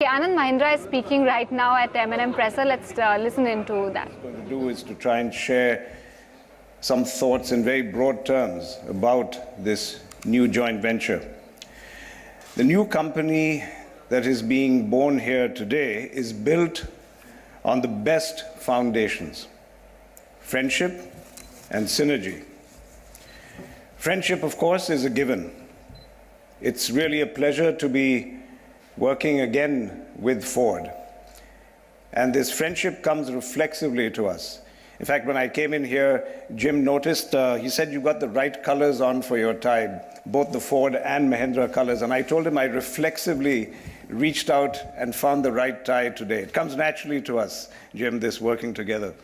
Anand Mahindra is speaking right now at M&M Presser. Let's listen into that. What I'm going to do is to try and share some thoughts in very broad terms about this new joint venture. The new company that is being born here today is built on the best foundations: friendship and synergy. Friendship, of course, is a given. It's really a pleasure to be working again with Ford. And this friendship comes reflexively to us. In fact, when I came in here, Jim noticed, he said, "You got the right colors on for your tie, both the Ford and Mahindra colors." And I told him I reflexively reached out and found the right tie today. It comes naturally to us, Jim, this working together.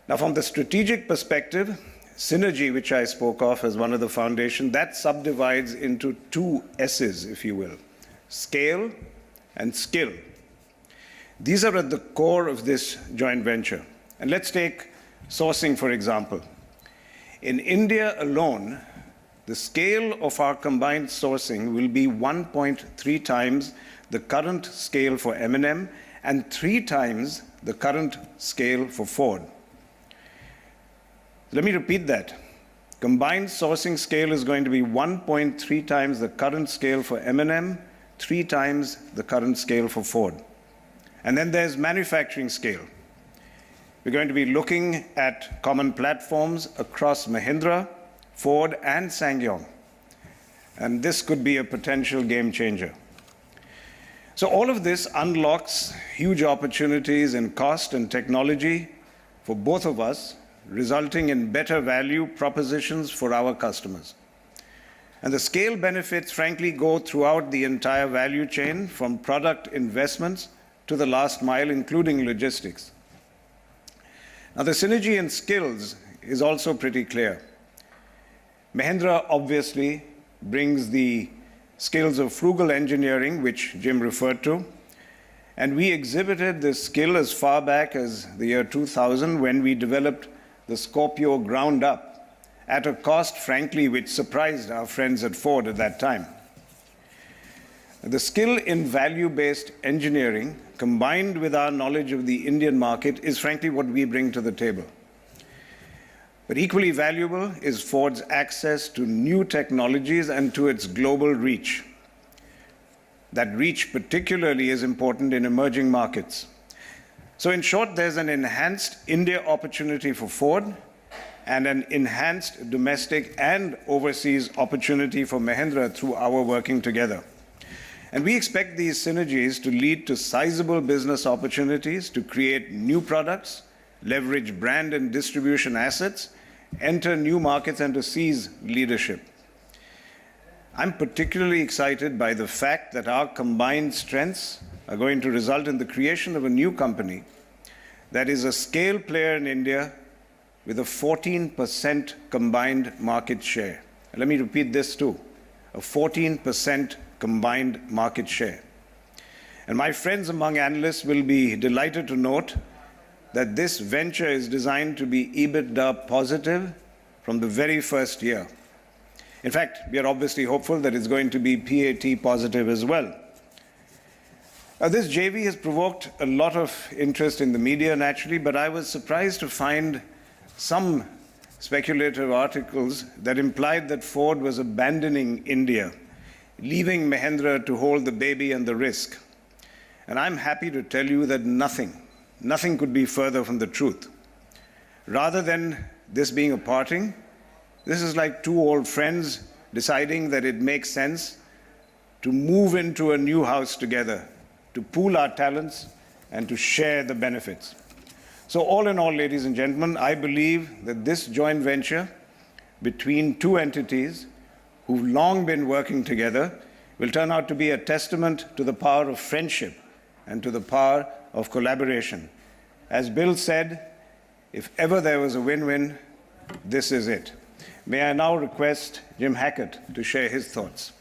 Now, from the strategic perspective, synergy, which I spoke of as one of the foundations, that subdivides into two S's, if you will: scale and skill. These are at the core of this joint venture. And let's take sourcing, for example. In India alone, the scale of our combined sourcing will be 1.3 times the current scale for M&M and 3 times the current scale for Ford. Let me repeat that. Combined sourcing scale is going to be 1.3 times the current scale for M&M, 3 times the current scale for Ford. And then there's manufacturing scale. We're going to be looking at common platforms across Mahindra, Ford, and SsangYong. And this could be a potential game changer. So all of this unlocks huge opportunities in cost and technology for both of us, resulting in better value propositions for our customers. And the scale benefits, frankly, go throughout the entire value chain, from product investments to the last mile, including logistics. Now, the synergy in skills is also pretty clear. Mahindra obviously brings the skills of frugal engineering, which Jim referred to, and we exhibited this skill as far back as the year 2000 when we developed the Scorpio ground up, at a cost, frankly, which surprised our friends at Ford at that time. The skill in value-based engineering, combined with our knowledge of the Indian market, is frankly what we bring to the table. But equally valuable is Ford's access to new technologies and to its global reach. That reach particularly is important in emerging markets. So in short, there's an enhanced India opportunity for Ford and an enhanced domestic and overseas opportunity for Mahindra through our working together. And we expect these synergies to lead to sizable business opportunities to create new products, leverage brand and distribution assets, enter new markets, and to seize leadership. I'm particularly excited by the fact that our combined strengths are going to result in the creation of a new company that is a scale player in India with a 14% combined market share. And let me repeat this too, a 14% combined market share. And my friends among analysts will be delighted to note that this venture is designed to be EBITDA positive from the very first year. In fact, we are obviously hopeful that it's going to be PAT positive as well. This JV has provoked a lot of interest in the media, naturally, but I was surprised to find some speculative articles that implied that Ford was abandoning India, leaving Mahindra to hold the baby and the risk. And I'm happy to tell you that nothing could be further from the truth. Rather than this being a parting, this is like two old friends deciding that it makes sense to move into a new house together, to pool our talents and to share the benefits. So all in all, ladies and gentlemen, I believe that this joint venture between two entities who've long been working together will turn out to be a testament to the power of friendship and to the power of collaboration. As Bill said, if ever there was a win-win, this is it. May I now request Jim Hackett to share his thoughts.